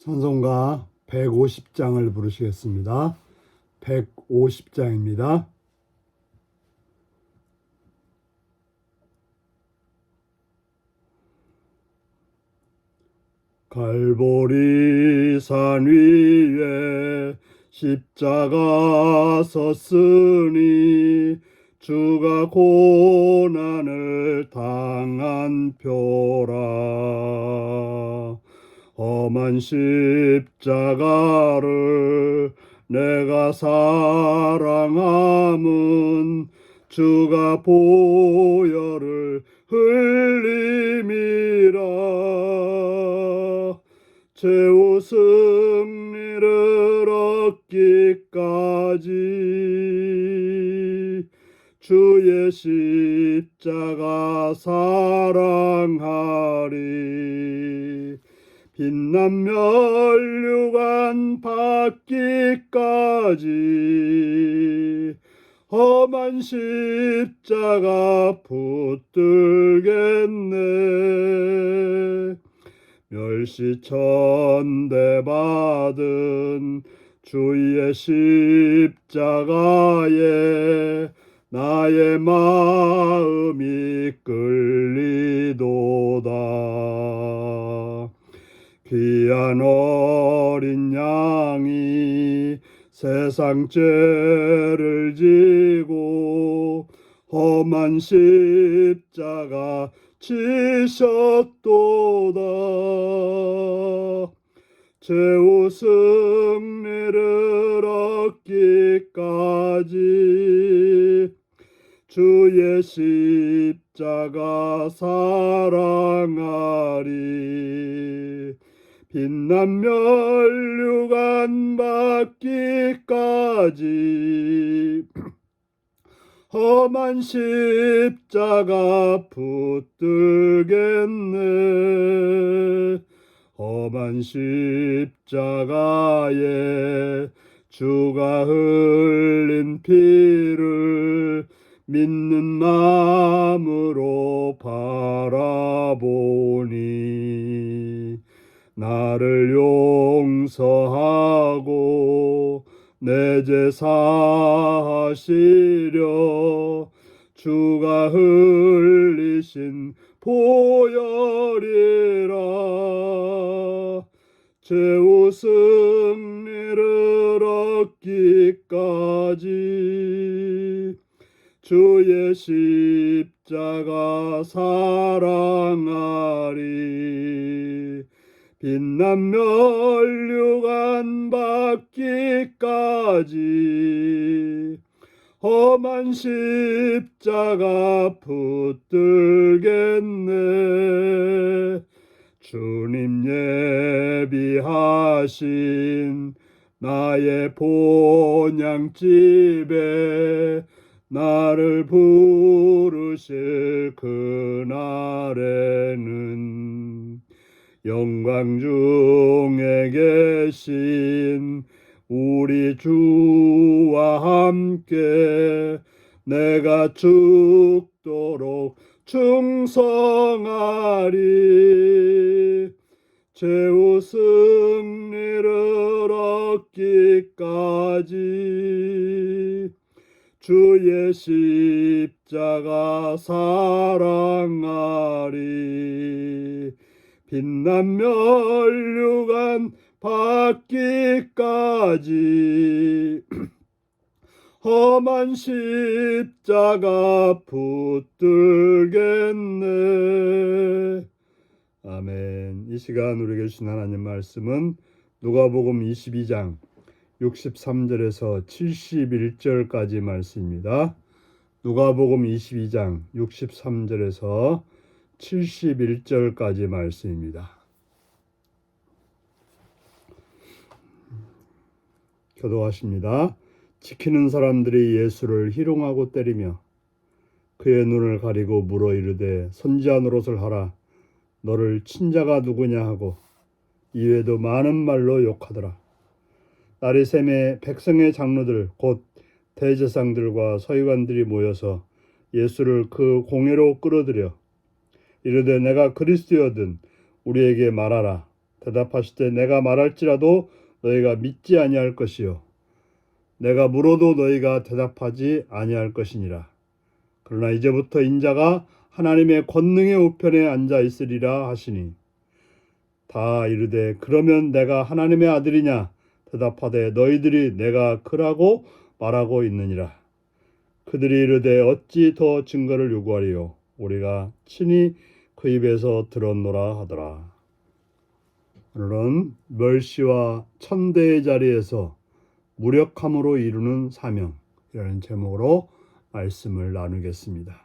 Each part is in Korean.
찬송가 150장을 부르시겠습니다. 150장입니다. 갈보리 산 위에 십자가 섰으니 주가 고난을 당한 표라. 험한 십자가를 내가 사랑함은 주가 보혈을 흘림이라. 최후 승리를 얻기까지 주의 십자가 사랑하리. 빛난 면류관 받기까지 험한 십자가 붙들겠네. 멸시천대 받은 주의 십자가에 나의 마음이 끌리도다. 귀한 어린 양이 세상 죄를 지고 험한 십자가 지셨도다. 최후 승리를 얻기까지 주의 십자가 사랑하리. 빛난 면류관 받기까지 험한 십자가 붙들겠네. 험한 십자가에 주가 흘린 피를 믿는 마음으로 바라보니 나를 용서하고 내 죄 사하시려 주가 흘리신 보혈이라. 최후 승리를 얻기까지 주의 십자가 사랑하리. 빛난 면류관 받기까지 험한 십자가 붙들겠네. 주님 예비하신 나의 본향집에 나를 부르실 그날에는 영광 중에 계신 우리 주와 함께 내가 죽도록 충성하리. 최후 승리를 얻기까지 주의 십자가 사랑하리. 빛난 면류관 받기까지 험한 십자가 붙들겠네. 아멘. 이 시간 우리에게 주신 하나님 말씀은 누가복음 22장 63절에서 71절까지 말씀입니다. 누가복음 22장 63절에서 71절까지 말씀입니다. 교도하십니다. 지키는 사람들이 예수를 희롱하고 때리며 그의 눈을 가리고 물어 이르되 선지자 노릇을 하라. 너를 친자가 누구냐 하고 이외에도 많은 말로 욕하더라. 날이 새매 백성의 장로들 곧 대제사장들과 서기관들이 모여서 예수를 그 공회로 끌어들여 이르되 내가 그리스도여든 우리에게 말하라. 대답하시되 내가 말할지라도 너희가 믿지 아니할 것이요 내가 물어도 너희가 대답하지 아니할 것이니라. 그러나 이제부터 인자가 하나님의 권능의 우편에 앉아 있으리라 하시니 다 이르되 그러면 내가 하나님의 아들이냐 대답하되 너희들이 내가 그라고 말하고 있느니라. 그들이 이르되 어찌 더 증거를 요구하리요 우리가 친히 그 입에서 들었노라 하더라. 오늘은 멸시와 천대의 자리에서 무력함으로 이루는 사명이라는 제목으로 말씀을 나누겠습니다.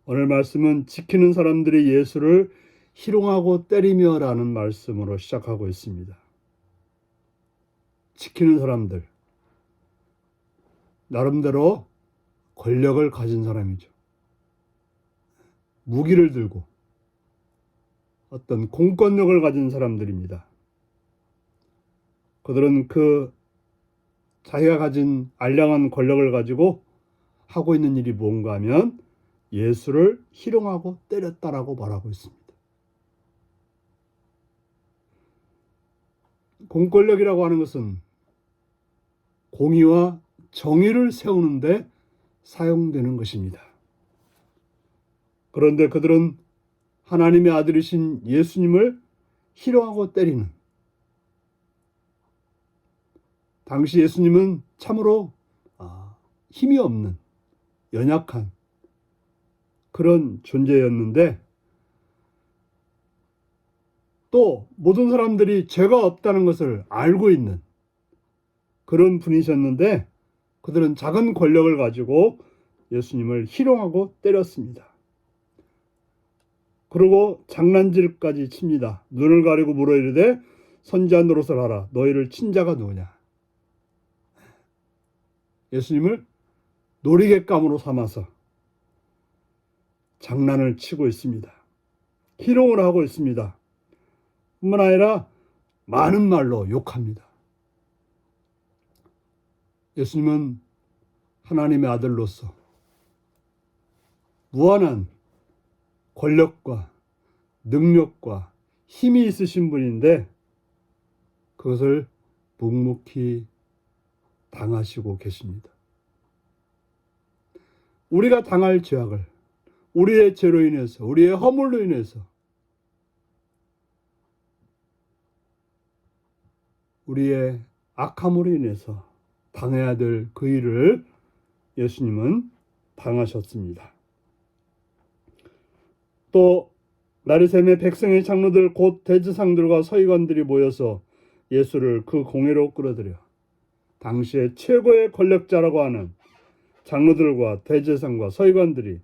오늘 말씀은 지키는 사람들이 예수를 희롱하고 때리며라는 말씀으로 시작하고 있습니다. 지키는 사람들, 나름대로 권력을 가진 사람이죠. 무기를 들고 어떤 공권력을 가진 사람들입니다. 그들은 그 자기가 가진 알량한 권력을 가지고 하고 있는 일이 뭔가 하면 예수를 희롱하고 때렸다라고 말하고 있습니다. 공권력이라고 하는 것은 공의와 정의를 세우는데 사용되는 것입니다. 그런데 그들은 하나님의 아들이신 예수님을 희롱하고 때리는, 당시 예수님은 참으로 힘이 없는 연약한 그런 존재였는데 또 모든 사람들이 죄가 없다는 것을 알고 있는 그런 분이셨는데 그들은 작은 권력을 가지고 예수님을 희롱하고 때렸습니다. 그리고 장난질까지 칩니다. 눈을 가리고 물어 이르되 선지자 노릇을 하라. 너희를 친 자가 누구냐? 예수님을 놀이객감으로 삼아서 장난을 치고 있습니다. 희롱을 하고 있습니다. 뿐만 아니라 많은 말로 욕합니다. 예수님은 하나님의 아들로서 무한한 권력과 능력과 힘이 있으신 분인데 그것을 묵묵히 당하시고 계십니다. 우리가 당할 죄악을 우리의 죄로 인해서 우리의 허물로 인해서 우리의 악함으로 인해서 당해야 될 그 일을 예수님은 당하셨습니다. 또 나리샘의 백성의 장로들 곧 대제사장들과 서기관들이 모여서 예수를 그 공회로 끌어들여 당시의 최고의 권력자라고 하는 장로들과 대제사장과 서기관들이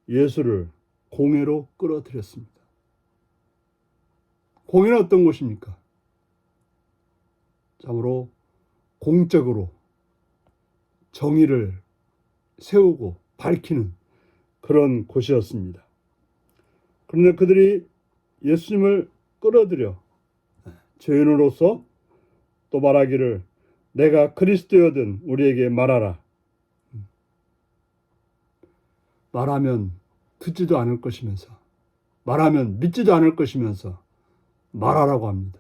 예수를 공회로 끌어들였습니다. 공회는 어떤 곳입니까? 참으로 공적으로 정의를 세우고 밝히는 그런 곳이었습니다. 그런데 그들이 예수님을 끌어들여 죄인으로서 또 말하기를 내가 그리스도여든 우리에게 말하라. 말하면 듣지도 않을 것이면서 말하면 믿지도 않을 것이면서 말하라고 합니다.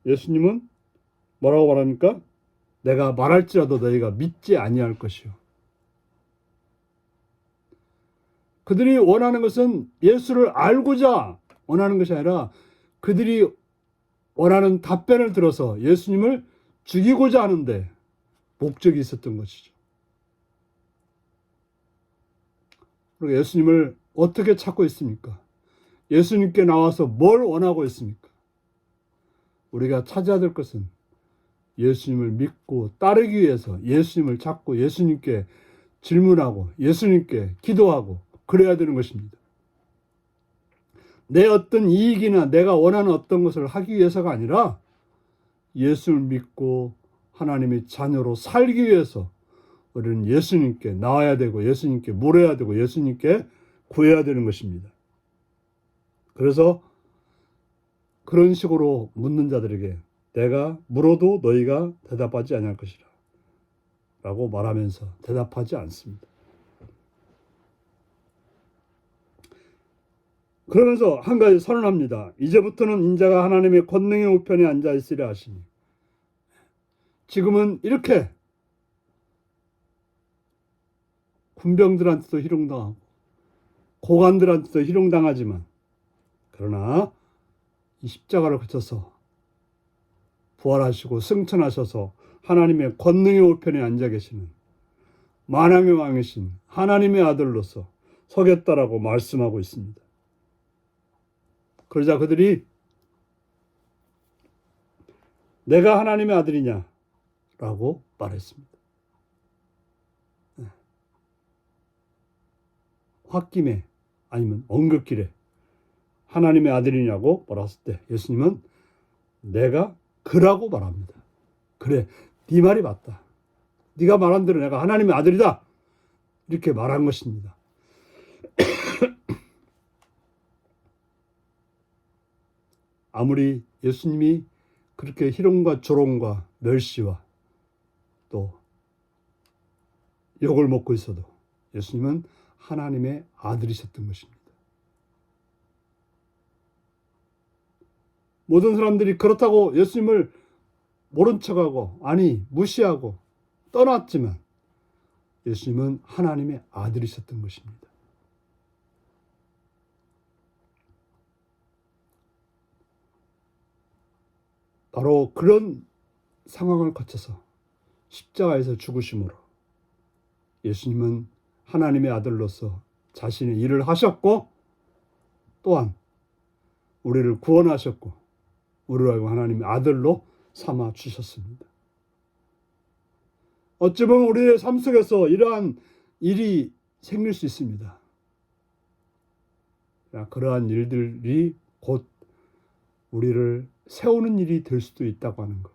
예수님은 뭐라고 말합니까? 내가 말할지라도 너희가 믿지 아니할 것이요. 그들이 원하는 것은 예수를 알고자 원하는 것이 아니라 그들이 원하는 답변을 들어서 예수님을 죽이고자 하는데 목적이 있었던 것이죠. 그리고 예수님을 어떻게 찾고 있습니까? 예수님께 나와서 뭘 원하고 있습니까? 우리가 찾아야 될 것은 예수님을 믿고 따르기 위해서 예수님을 찾고 예수님께 질문하고 예수님께 기도하고 그래야 되는 것입니다. 내 어떤 이익이나 내가 원하는 어떤 것을 하기 위해서가 아니라 예수를 믿고 하나님의 자녀로 살기 위해서 우리는 예수님께 나와야 되고 예수님께 물어야 되고 예수님께 구해야 되는 것입니다. 그래서 그런 식으로 묻는 자들에게 내가 물어도 너희가 대답하지 아니할 것이라 라고 말하면서 대답하지 않습니다. 그러면서 한 가지 선언합니다. 이제부터는 인자가 하나님의 권능의 우편에 앉아 있으려 하시니. 지금은 이렇게 군병들한테도 희롱당하고 고관들한테도 희롱당하지만, 그러나 이 십자가를 거쳐서 부활하시고 승천하셔서 하나님의 권능의 우편에 앉아 계시는 만왕의 왕이신 하나님의 아들로서 서겠다라고 말씀하고 있습니다. 그러자 그들이 내가 하나님의 아들이냐? 라고 말했습니다. 홧김에 아니면 언급길에 하나님의 아들이냐고 말했을 때 예수님은 내가 그라고 말합니다. 그래, 네 말이 맞다. 네가 말한 대로 내가 하나님의 아들이다. 이렇게 말한 것입니다. 아무리 예수님이 그렇게 희롱과 조롱과 멸시와 또 욕을 먹고 있어도 예수님은 하나님의 아들이셨던 것입니다. 모든 사람들이 그렇다고 예수님을 모른 척하고 아니 무시하고 떠났지만 예수님은 하나님의 아들이셨던 것입니다. 바로 그런 상황을 거쳐서 십자가에서 죽으심으로 예수님은 하나님의 아들로서 자신의 일을 하셨고 또한 우리를 구원하셨고 우리를 알고 하나님의 아들로 삼아 주셨습니다. 어찌 보면 우리의 삶 속에서 이러한 일이 생길 수 있습니다. 그러한 일들이 곧 우리를 세우는 일이 될 수도 있다고 하는 것.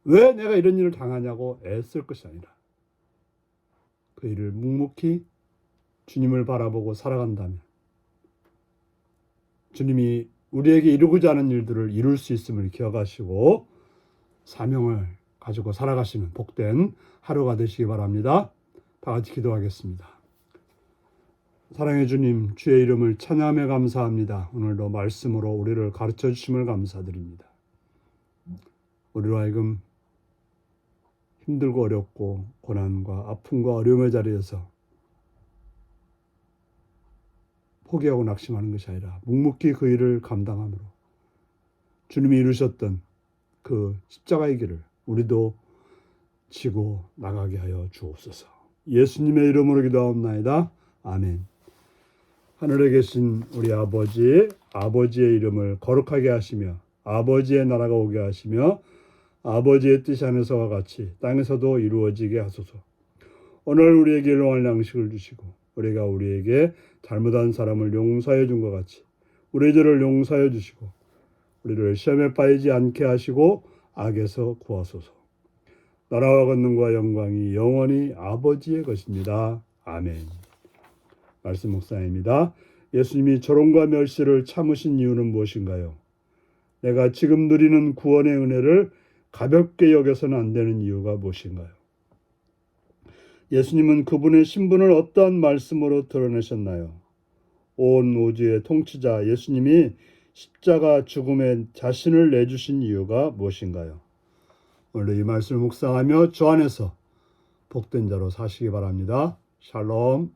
왜 내가 이런 일을 당하냐고 애쓸 것이 아니라 그 일을 묵묵히 주님을 바라보고 살아간다면 주님이 우리에게 이루고자 하는 일들을 이룰 수 있음을 기억하시고 사명을 가지고 살아가시는 복된 하루가 되시기 바랍니다. 다 같이 기도하겠습니다. 사랑해 주님, 주의 이름을 찬양하며 감사합니다. 오늘도 말씀으로 우리를 가르쳐 주심을 감사드립니다. 우리로 하여금 힘들고 어렵고 고난과 아픔과 어려움의 자리에서 포기하고 낙심하는 것이 아니라 묵묵히 그 일을 감당함으로 주님이 이루셨던 그 십자가의 길을 우리도 지고 나가게 하여 주옵소서. 예수님의 이름으로 기도하옵나이다. 아멘. 하늘에 계신 우리 아버지의 이름을 거룩하게 하시며 아버지의 나라가 오게 하시며 아버지의 뜻이 하늘에서와 같이 땅에서도 이루어지게 하소서. 오늘 우리에게 일용할 양식을 주시고 우리가 우리에게 잘못한 사람을 용서해 준 것 같이 우리 죄를 용서해 주시고 우리를 시험에 빠지지 않게 하시고 악에서 구하소서. 나라와 권능과 영광이 영원히 아버지의 것입니다. 아멘. 말씀 묵상입니다. 예수님이 조롱과 멸시를 참으신 이유는 무엇인가요? 내가 지금 누리는 구원의 은혜를 가볍게 여겨서는 안 되는 이유가 무엇인가요? 예수님은 그분의 신분을 어떠한 말씀으로 드러내셨나요? 온 우주의 통치자 예수님이 십자가 죽음에 자신을 내주신 이유가 무엇인가요? 오늘 이 말씀을 묵상하며 주 안에서 복된 자로 사시기 바랍니다. 샬롬.